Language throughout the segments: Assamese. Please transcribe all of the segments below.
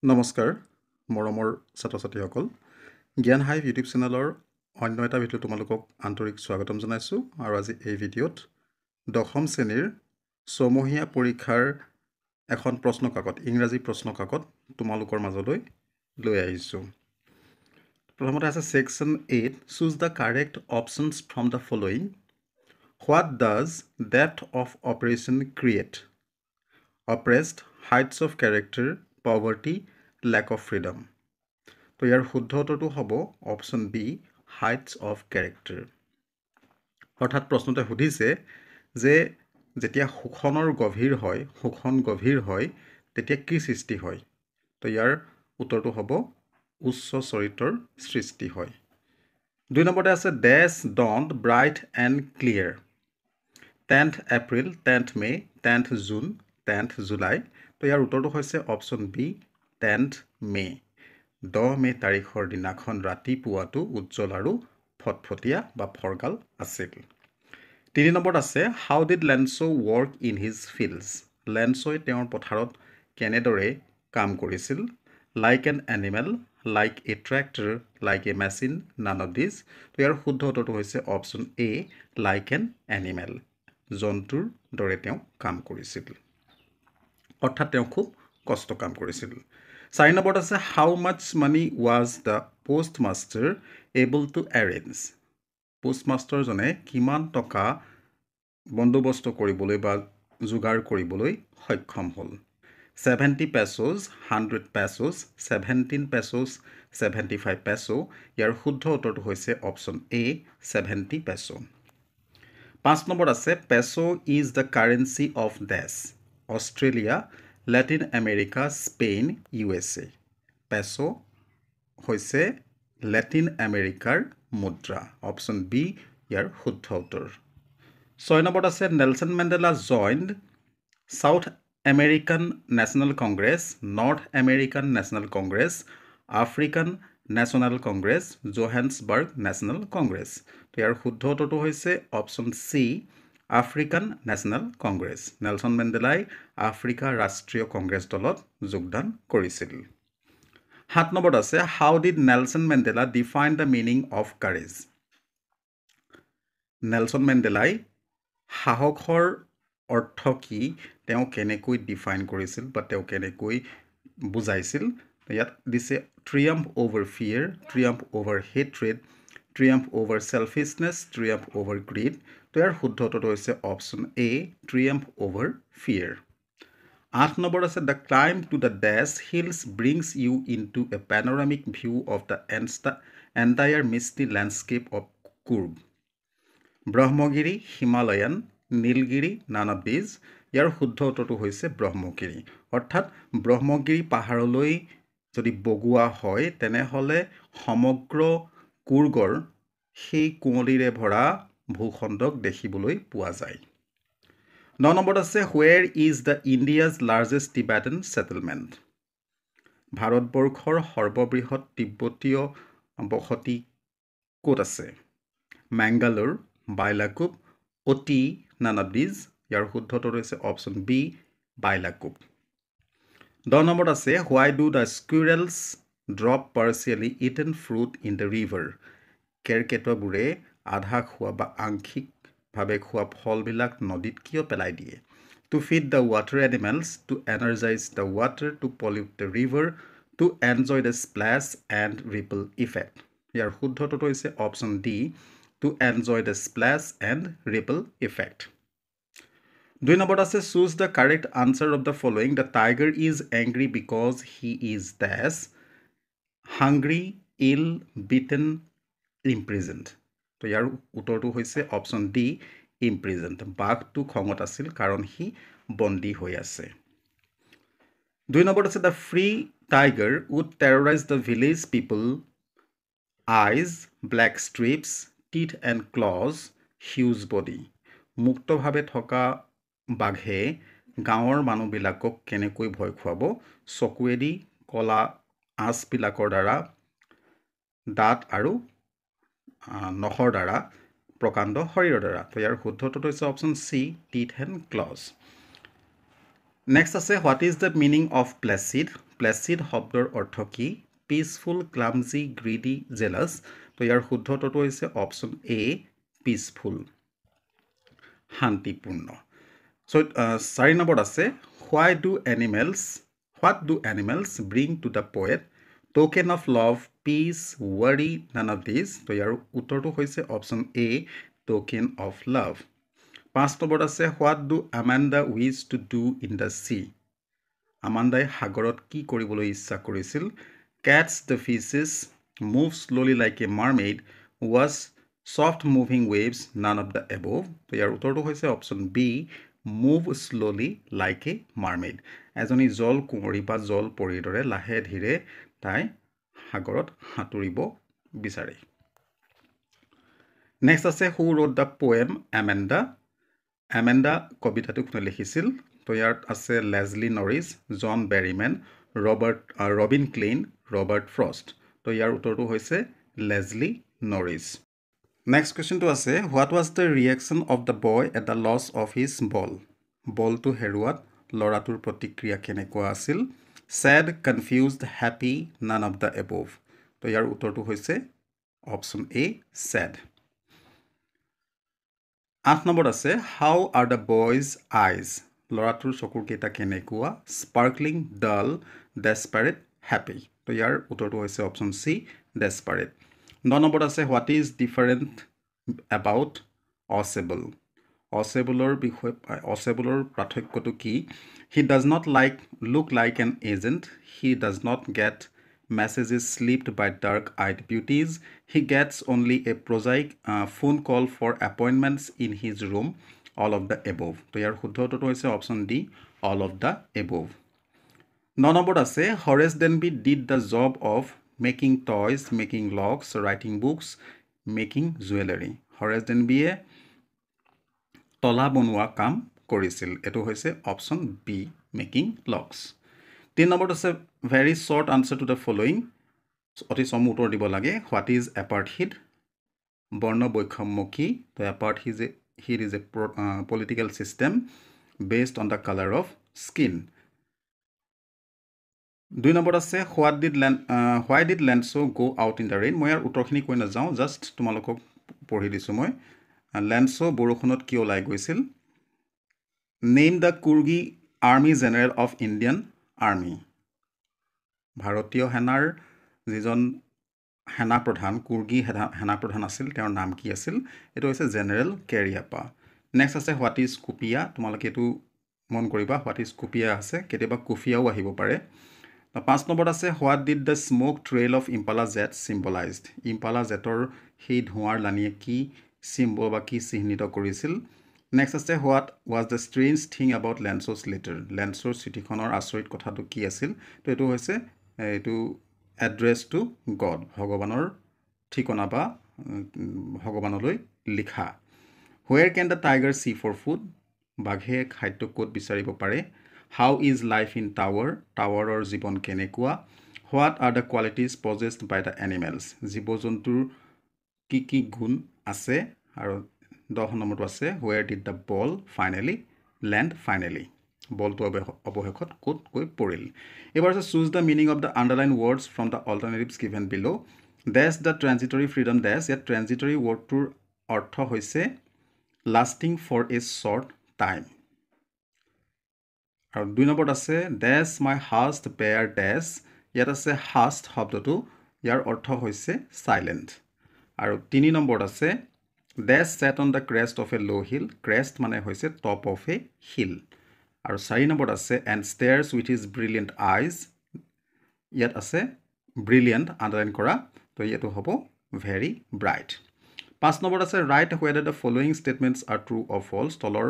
নমস্কাৰ মৰমৰ ছাত্ৰ-ছাত্ৰীসকল জ্ঞান হাইভ ইউটিউব চেনেলৰ অন্য এটা ভিডিঅ' তোমালোকক আন্তৰিক স্বাগতম জনাইছোঁ আৰু আজি এই ভিডিঅ'ত দশম শ্ৰেণীৰ ছমহীয়া পৰীক্ষাৰ এখন প্ৰশ্ন কাকত ইংৰাজী প্ৰশ্ন কাকত তোমালোকৰ মাজলৈ লৈ আহিছোঁ। প্ৰথমতে আছে section 8 choose the correct options from the following what does depth of operation create oppressed heights of character poverty lack of freedom তো ইয়াৰ শুদ্ধ উত্তৰটো হ'ব option B heights of character অৰ্থাৎ প্ৰশ্নতে সুধিছে যে যেতিয়া শোষণৰ গভীৰ হয় তেতিয়া কি সৃষ্টি হয় তো ইয়াৰ উত্তৰটো হ'ব উচ্চ চৰিত্ৰৰ সৃষ্টি হয়। 2 নম্বৰতে আছে dash dawned bright and clear 10th April 10th May 10th June 10th July তো ইয়াৰ উত্তৰটো হৈছে অপশ্যন বি 10th মে 10 মে তাৰিখৰ দিনাখন ৰাতিপুৱাটো উজ্জ্বল আৰু ফটফটীয়া বা ফৰকাল আছিল। 3 নম্বৰত আছে how did Lencho work in his fields লেন্সই তেওঁৰ পথাৰত কেনেদৰে কাম কৰিছিল like an animal like a tractor like a machine none of this তো ইয়াৰ শুদ্ধ উত্তৰটো হৈছে option A like an animal জন্তুৰ দৰে তেওঁ কাম কৰিছিল অৰ্থাৎ তেওঁ খুব কষ্ট কাম কৰিছিল। 4 নম্বৰত আছে how much money was the postmaster able to arrange পোষ্টমাষ্টাৰজনে কিমান টকা বন্দোবস্ত কৰিবলৈ বা যোগাৰ কৰিবলৈ সক্ষম হ'ল 70 pesos 100 pesos 17 pesos 75 peso ইয়াৰ শুদ্ধ উত্তৰটো হৈছে অপশ্যন এ 70 peso। 5 নম্বৰত আছে peso is the currency of dash Australia Latin America Spain USA peso হৈছে লেটিন আমেৰিকাৰ মুদ্ৰা অপশ্যন বি ইয়াৰ শুদ্ধ উত্তৰ। 6 নম্বৰত আছে Nelson Mandela joined South American National Congress North American National Congress African National Congress Johannesburg National Congress তো ইয়াৰ শুদ্ধ উত্তৰটো হৈছে option C African National Congress Nelson মেণ্ডেলাই আফ্ৰিকা ৰাষ্ট্ৰীয় কংগ্ৰেছ দলত যোগদান কৰিছিল। 7 নম্বৰত আছে how did Nelson Mandela define the meaning of courage Nelson মেণ্ডেলাই সাহসৰ অৰ্থ কি তেওঁ কেনেকৈ ডিফাইন কৰিছিল বা তেওঁ কেনেকৈ বুজাইছিল ইয়াত দিছে triumph over fear triumph over hatred triumph over selfishness triumph over greed তো ইয়াৰ শুদ্ধ উত্তৰটো হৈছে option A triumph over fear. 8 number আছে the climb to the dash hills brings you into a panoramic view of the entire misty landscape of Coorg Brahmagiri Himalayan Nilgiri none of these ইয়াৰ শুদ্ধ উত্তৰটো হৈছে ব্ৰহ্মগিৰি অৰ্থাৎ ব্ৰহ্মগিৰি পাহাৰলৈ যদি বগোৱা হয় তেনেহ'লে সমগ্ৰ কুৰ্গৰ সেই কুঁৱলীৰে ভৰা ভূখণ্ডক দেখিবলৈ পোৱা যায়। 9 নম্বৰত আছে where is the India's largest Tibetan settlement ভাৰতবৰ্ষৰ সৰ্ববৃহৎ তিব্বতীয় বসতি ক'ত আছে মেংগালোৰ বাইলাকুপ অতি নান অফ দিজ ইয়াৰ শুদ্ধ উত্তৰ হৈছে অপশ্যন বি বাইলাকুপ। 10 নম্বৰত আছে why do the squirrels drop partially eaten fruit in the river কেৰকেটুৱাবোৰে আধা খোৱা বা আংশিকভাৱে খোৱা ফলবিলাক নদীত কিয় পেলাই দিয়ে to feed the water animals to energize the water to pollute the river to enjoy the splash and ripple effect ইয়াৰ শুদ্ধ উত্তৰটো হৈছে option D to enjoy the splash and ripple effect. 2 নম্বৰত আছে choose the correct answer of the following the tiger is angry because he is dash hungry ill beaten imprisoned তো ইয়াৰ উত্তৰটো হৈছে অপশ্যন ডি ইমপ্ৰিজেণ্ট বাঘটো খঙত আছিল কাৰণ সি বন্দী হৈ আছে। 2 নম্বৰত আছে the free tiger would terrorize the village people eyes black stripes teeth and claws huge body মুক্তভাৱে থকা বাঘে গাঁৱৰ মানুহবিলাকক কেনেকৈ ভয় খুৱাব চকুৱেদি কলা আঁচবিলাকৰ দ্বাৰা দাঁত আৰু নখৰ দ্বাৰা প্ৰকাণ্ড শৰীৰৰ দ্বাৰা তো ইয়াৰ শুদ্ধ উত্তৰটো হৈছে option C teeth and claws. Next আছে what is the meaning of placid placid শব্দৰ অৰ্থ কি পিচফুল ক্লামজি গ্ৰিডি জেলাছ তো ইয়াৰ শুদ্ধ উত্তৰটো হৈছে অপশ্যন এ পিচফুল শান্তিপূৰ্ণ চ' 4 নম্বৰত আছে what do animals bring to the poet token of love peace worry none of this তো ইয়াৰ উত্তৰটো হৈছে option A token of love 5 নম্বৰত আছে what do Amanda wish to do in the sea আমাণ্ডাই সাগৰত কি কৰিবলৈ ইচ্ছা কৰিছিল catch the fishes move slowly like a mermaid was soft moving waves none of the above তো ইয়াৰ উত্তৰটো হৈছে option B move slowly like a mermaid এজনী জল কুঁৱৰী বা জল পৰীৰ দৰে লাহে ধীৰে তাই সাগৰত সাঁতুৰিব বিচাৰে নেক্সট আছে হু ৰোড দ্য পোৱেম এমেণ্ডা কবিতাটো কোনে লিখিছিল তো ইয়াত আছে Leslie Norris John Berryman Robin Klein Robert Frost তো ইয়াৰ উত্তৰটো হৈছে লেজলি নৰিছ নেক্সট কুৱেশ্যনটো আছে what was the reaction of the boy at the loss of his বলটো হেৰুৱাত ল'ৰাটোৰ প্ৰতিক্ৰিয়া কেনেকুৱা আছিল sad confused happy none of the above তো ইয়াৰ উত্তৰটো হৈছে অপশ্যন এ ছেড 8 নম্বৰত আছে হাউ আৰ দ্য বয়জ আইজ ল'ৰাটোৰ চকুৰ কেইটা কেনেকুৱা স্পাৰ্কলিং ডাল ডেছপাৰেট হেপী তো ইয়াৰ উত্তৰটো হৈছে অপশ্যন চি ডেছপাৰেট 9 নম্বৰত আছে হোৱাট ইজ ডিফাৰেণ্ট এবাউট অচেবলৰ বিষয়ে অচেবলৰ পাৰ্থক্যটো কি he does not look like an agent he does not get messages slipped by dark-eyed beauties. He gets only a prosaic phone call for appointments in his room. All of the above. তো ইয়াৰ শুদ্ধ উত্তৰটো হৈছে option D all of the above. 9 নম্বৰত আছে হৰেছ ডেনবি did the job of making toys, making locks, writing books, making jewelry. হৰেছ ডেনবিয়ে তলা বনোৱা কাম কৰিছিল এটো হৈছে অপশ্যন বি মেকিং লক্স 3 নম্বৰত আছে very short answer to the following অতি চমু উত্তৰ দিব লাগে হোৱাট ইজ এপাৰ্থিড বৰ্ণ বৈষম্য কি তো apartheid is a political system based on the colour of skin 2 নম্বৰত আছে why did Lencho go out in the rain মই ইয়াৰ উত্তৰখিনি কৈ নাযাওঁ জাষ্ট তোমালোকক পঢ়ি দিছোঁ মই লেণ্ডছো বৰষুণত কিয় ওলাই গৈছিল name the Coorgi army general of Indian army ভাৰতীয় সেনাৰ যিজন সেনাপ্ৰধান কুৰ্গী সেনাপ্ৰধান আছিল তেওঁৰ নাম কি আছিল এটো হৈছে জেনেৰেল কেৰিয়াপা নেক্সট আছে হোৱাট ইজ কুপিয়া তোমালোকে এটো মন কৰিবা হোৱাট ইজ কুপিয়া আছে কেতিয়াবা কুফিয়াও আহিব পাৰে 5 নম্বৰত আছে what did the smoke trail of Impala jet symbolized Impala জেটৰ সেই ধোঁৱাৰ লানিয়ে কি সিম্বল বা কি চিহ্নিত কৰিছিল নেক্সট আছে what was the strange thing about Lencho's letter লেণ্ডছ'ৰ চিঠিখনৰ আচৰিত কথাটো কি আছিল তো এইটো হৈছে এইটো এড্ৰেছ টু গড ভগৱানৰ ঠিকনা বা ভগৱানলৈ লিখা where can the tiger see for food বাঘে খাদ্য ক'ত বিচাৰিব পাৰে হাউ ইজ লাইফ ইন টাৱাৰৰ জীৱন কেনেকুৱা what are the qualities possessed by the animals জীৱ জন্তুৰ কি গুণ আছে আৰু 10 নম্বৰটো আছে where did the ball land finally বলটো অৱশেষত ক'ত গৈ পৰিল এবাৰ আছে choose the meaning of the underlined words from the alternatives given below dash the ট্ৰেঞ্জিটৰী freedom ডেছ ইয়াত ট্ৰেঞ্জিটৰী ৱৰ্ডটোৰ অৰ্থ হৈছে lasting for a short time আৰু 2 নম্বৰত আছে ডেছ মাই হাষ্ট বেয়াৰ ডেছ ইয়াত আছে হাষ্ট শব্দটো ইয়াৰ অৰ্থ হৈছে চাইলেণ্ট আৰু 3 নম্বৰত আছে dash set on the crest of a low' hill crest মানে হৈছে টপ অফ এ হিল আৰু 4 নম্বৰত আছে and stares with his brilliant আইজ ইয়াত আছে ব্ৰিলিয়েণ্ট আণ্ডাৰলাইন কৰা তো এইটো হ'ব ভেৰি ব্ৰাইট 5 নম্বৰত আছে write whether the following statements are true or false তলৰ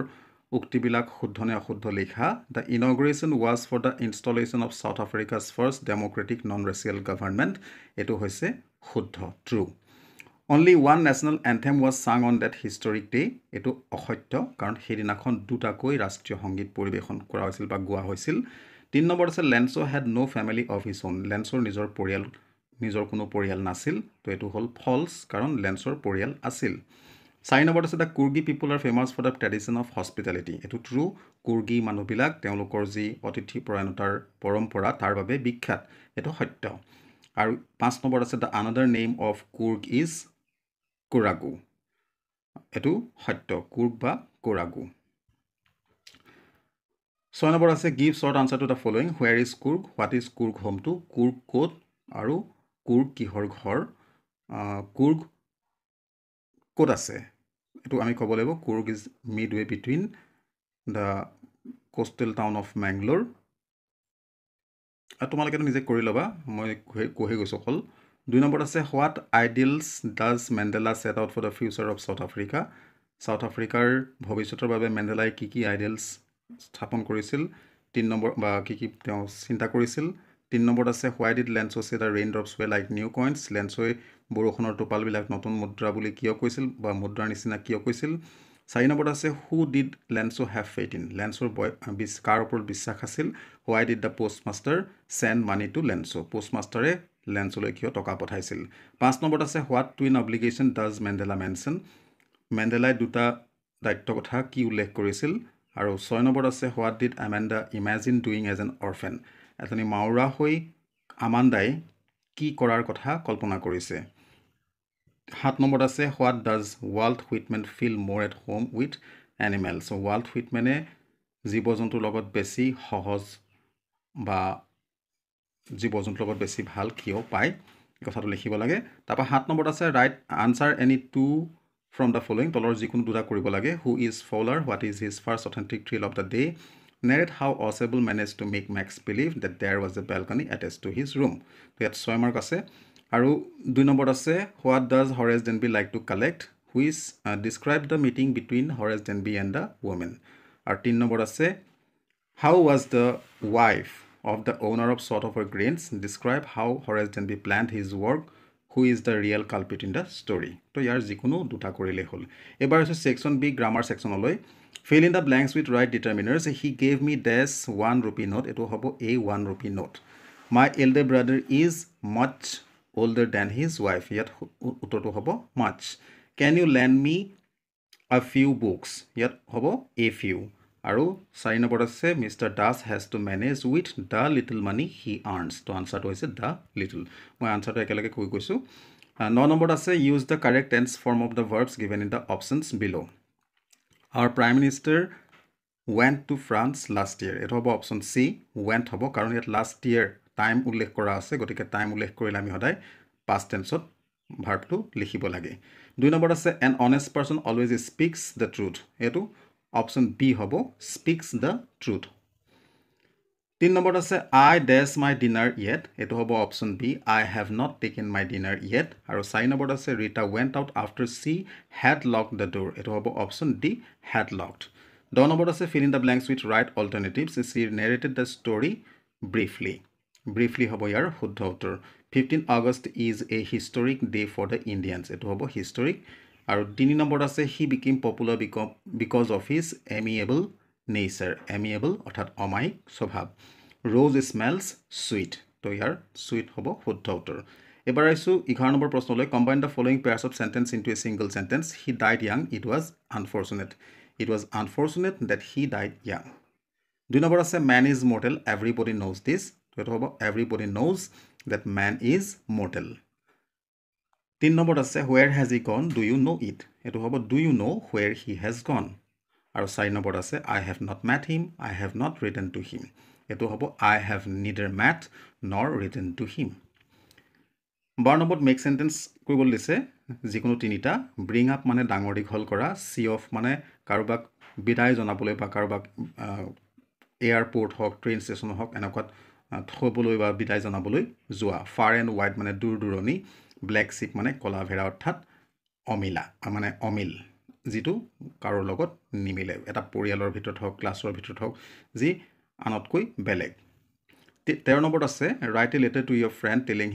উক্তিবিলাক শুদ্ধ নে অশুদ্ধ লিখা the inauguration was for the installation of South Africa's first democratic non racial government এইটো হৈছে শুদ্ধ true only one national anthem was sung on that historic day এইটো অসত্য কাৰণ সেইদিনাখন দুটাকৈ ৰাষ্ট্ৰীয় সংগীত পৰিৱেশন কৰা হৈছিল বা গোৱা হৈছিল 3 নম্বৰত আছে Lencho had no' family of his own লেণ্ডছৰ নিজৰ কোনো পৰিয়াল নাছিল তো এইটো হ'ল ফল্ছ কাৰণ লেণ্ডছৰ পৰিয়াল আছিল 4 নম্বৰত আছে the Coorgi people are famous for the tradition of hospitality এইটো ট্ৰু কুৰ্গী মানুহবিলাক তেওঁলোকৰ যি অতিথি পৰায়ণতাৰ পৰম্পৰা তাৰ বাবে বিখ্যাত এইটো সত্য আৰু 5 নম্বৰত আছে the other name of Coorg is Kodagu এইটো সত্য কুৰ্গ বা কোৰাগু 6 নম্বৰ আছে give short answer to the following where is Coorg what is Coorg home to Coorg ক'ত আৰু কুৰ্গ কিহৰ ঘৰ কুৰ্গ ক'ত আছে এইটো আমি ক'ব লাগিব Coorg is midway between the coastal town of Mangalore আৰু তোমালোকে নিজে কৰি ল'বা মই কৈ গৈছোঁ অকল 2 নম্বৰত আছে what ideals does Mandela set out for the future of South Africa South আফ্ৰিকাৰ ভৱিষ্যতৰ বাবে মেণ্ডেলাই কি আইডিয়েলছ স্থাপন কৰিছিল 3 নম্বৰ বা কি তেওঁ চিন্তা কৰিছিল 3 নম্বৰত আছে why did Lencho say the rain drops were like new coins লেন্সোই বৰষুণৰ টোপালবিলাক নতুন মুদ্ৰা বুলি কিয় কৈছিল বা মুদ্ৰাৰ নিচিনা কিয় কৈছিল 4 নম্বৰত আছে who did Lencho have faith in লেন্সোৰ কাৰ ওপৰত বিশ্বাস আছিল why did the post master send money to Lencho post মাষ্টাৰে লেন্সোলৈ কিয় টকা পঠাইছিল 5 নম্বৰত আছে what twin obligation does Mandela mention মেণ্ডেলাই দুটা দায়িত্বৰ কথা কি উল্লেখ কৰিছিল আৰু 6 নম্বৰত আছে what did Amanda imagine doing as an orphan এজনী মাউৰা হৈ আমাণ্ডাই কি কৰাৰ কথা কল্পনা কৰিছে 7 নম্বৰত আছে what does Walt Whitman feel more at home with animals Walt হুইটমেনে জীৱ জন্তুৰ লগত বেছি সহজ বা জীৱ জন্তুৰ লগত বেছি ভাল কিয় পায় এই কথাটো লিখিব লাগে তাৰপৰা 7 নম্বৰত আছে write answer any two from the following তলৰ যিকোনো দুটা কৰিব লাগে who is Fowler what is his first authentic thrill of the day narrate how Ausable manage to make Max believe that there was a balcony attach to his room তো ইয়াত 6 মাৰ্ক আছে আৰু 2 নম্বৰত আছে what does Horace Danby like to collect which describe the meeting between Horace Danby and the women আৰু 3 নম্বৰত আছে how was the wife of the owner of sort of her grains describe how Horace Denby planned his work who is the real culprit in the story তো ইয়াৰ যিকোনো দুটা কৰিলে হ'ল এবাৰ আছে সেকশন বি গ্ৰামাৰ সেকশনলৈ fill in the blanks with right determiners he gave me dash 1 rupee note এটো হ'ব a 1 rupee note my elder brother is much older than his wife ইয়াত উত্তৰটো হ'ব much can you lend me a few books ইয়াত হ'ব a few আৰু 4 নম্বৰত আছে mister Das has to manage with the little money he earns তো আনচাৰটো হৈছে দ্য লিটল মই আনচাৰটো একেলগে কৈ কৈছোঁ 9 নম্বৰত আছে use the correct tense form of the verbs given in the options below our prime minister went to France last year এইটো হ'ব অপশ্যন চি ৱেণ্ট হ'ব কাৰণ ইয়াত লাষ্ট ইয়েৰ টাইম উল্লেখ কৰা আছে গতিকে টাইম উল্লেখ কৰিলে আমি সদায় পাষ্ট টেন্সত ভাৰ্বটো লিখিব লাগে 2 নম্বৰত আছে an honest person always speaks the truth এইটো অপশ্যন বি হ'ব স্পীক্স দ্য ট্ৰুথ 3 নম্বৰত আছে I dash my dinner yet এইটো হ'ব option B I have not taken my dinner yet আৰু 4 নম্বৰত আছে Rita went out after she had lock the door এইটো হ'ব অপশ্যন ডি হেড লকড 10 নম্বৰত আছে fill in the blanks with right alternatives she narrated the story briefly হ'ব ইয়াৰ শুদ্ধ উত্তৰ 15 August is a historic day for the Indians এইটো হ'ব হিষ্টৰিক আৰু 3 নম্বৰত আছে he became popular because of his amiable nature amiable অৰ্থাৎ অমায়িক স্বভাৱ ৰ'জ স্মেলছ চুইট তো ইয়াৰ চুইট হ'ব শুদ্ধ উত্তৰ এবাৰ আহিছোঁ 11 নম্বৰ প্ৰশ্নলৈ combine the following pairs of sentence into a single sentence he died young it was unfortunate that he died young 2 number আছে man is mortal everybody knows this তো এইটো হ'ব everybody knows that man is mortal 3 নম্বৰত আছে হুৱেৰ হেজ হি গন ডু ইউ ন' ইট এইটো হ'ব do you know' where he has gone আৰু 4 নম্বৰত আছে I have not met him I have not written to him এইটো হ'ব I have neither met nor written to him 12 নম্বৰত মেক চেণ্টেন্স কৰিবলৈ দিছে যিকোনো তিনিটা ব্ৰিং আপ মানে ডাঙৰ দীঘল কৰা চি অফ মানে কাৰোবাক বিদায় জনাবলৈ বা কাৰোবাক এয়াৰপৰ্ট হওক ট্ৰেইন ষ্টেচন হওক এনেকুৱাত থ'বলৈ বা বিদায় জনাবলৈ যোৱা ফাৰ এণ্ড ৱাইড মানে দূৰ দূৰণি ব্লেক চিপ মানে ক'লা ভেড়া অৰ্থাৎ অমিল যিটো কাৰোৰ লগত নিমিলে এটা পৰিয়ালৰ ভিতৰত হওক ক্লাছৰ ভিতৰত হওক যি আনতকৈ বেলেগ 13 নম্বৰত আছে write a letter to your friend telling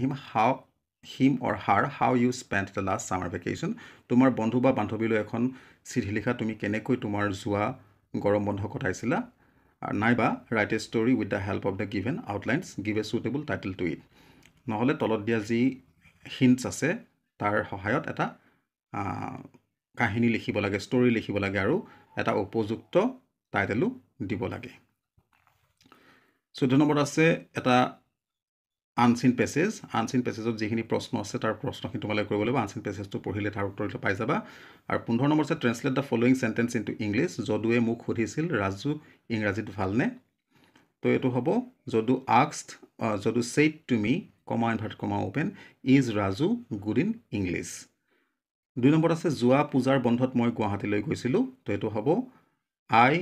him or her how you spend the last summer vacation তোমাৰ বন্ধু বা বান্ধৱীলৈ এখন চিঠি লিখা তুমি কেনেকৈ তোমাৰ যোৱা গৰম বন্ধ কটাইছিলা নাইবা write a story with the help of the given outlines give a suitable title to it নহ'লে তলত দিয়া যি হিণ্টছ আছে তাৰ সহায়ত এটা কাহিনী লিখিব লাগে, ষ্টৰী লিখিব লাগে আৰু এটা উপযুক্ত টাইটেলো দিব লাগে। 14 নম্বৰত আছে এটা আনচিন পেছেজ। আনচিন পেছেজত যিখিনি প্ৰশ্ন আছে তাৰ প্ৰশ্নখিনি তোমালোকে কৰিব লাগিব। আনচিন পেছেজটো পঢ়িলে তাৰ উত্তৰটো পাই যাবা। আৰু 15 নম্বৰ আছে translate the following sentence into English. যদুৱে মোক সুধিছিল ৰাজু ইংৰাজীত ভালনে? তো এইটো হ'ব Jadu asked, Jadu said to me, comma inverted comma open, is Raju good in English. 2 নম্বৰত আছে যোৱা পূজাৰ বন্ধত মই গুৱাহাটীলৈ গৈছিলোঁ। তো এইটো হ'ব I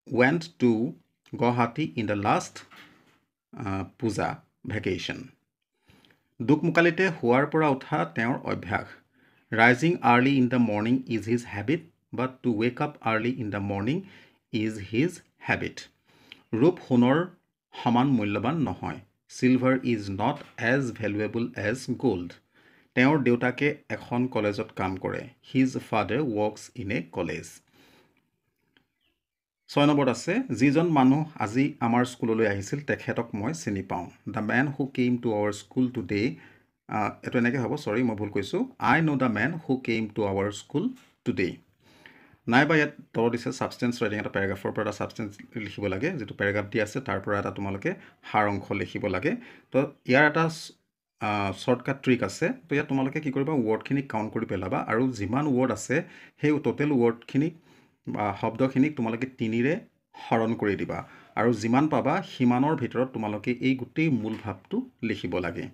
went to Guwahati in the last puja vacation. দোকমোকালিতে শোৱাৰ পৰা উঠা তেওঁৰ অভ্যাস। Rising early in the morning is his habit, but to wake up early in the morning is his habit. ৰূপ সোণৰ সমান মূল্যৱান নহয়। Silver is not as valuable as gold. তেওঁৰ দেউতাকে এখন কলেজত কাম কৰে। His father works in a college. 6 নম্বৰত আছে যিজন মানুহ আজি আমাৰ স্কুললৈ আহিছিল তেখেতক মই চিনি পাওঁ। The man who came to our school today, এইটো এনেকৈ হ'ব, চৰি মই ভুল কৈছোঁ, I know' the man who came to our school today. নাইবা ইয়াত তলত দিছে ছাবষ্টেঞ্চ ৰাইটিং, এটা পেৰাগ্ৰাফৰ পৰা এটা ছাবষ্টেঞ্চ লিখিব লাগে, যিটো পেৰাগ্ৰাফ দি আছে তাৰ পৰা এটা তোমালোকে সাৰ অংশ লিখিব লাগে। তো ইয়াৰ এটা শ্বৰ্টকাট ট্ৰিক আছে। তো ইয়াত তোমালোকে কি কৰিবা, ৱৰ্ডখিনিক কাউণ্ট কৰি পেলাবা আৰু যিমান ৱৰ্ড আছে সেই টোটেল ৱৰ্ডখিনিক বা শব্দখিনিক তোমালোকে 3ৰে হৰণ কৰি দিবা আৰু যিমান পাবা সিমানৰ ভিতৰত তোমালোকে এই গোটেই মূল ভাৱটো লিখিব লাগে।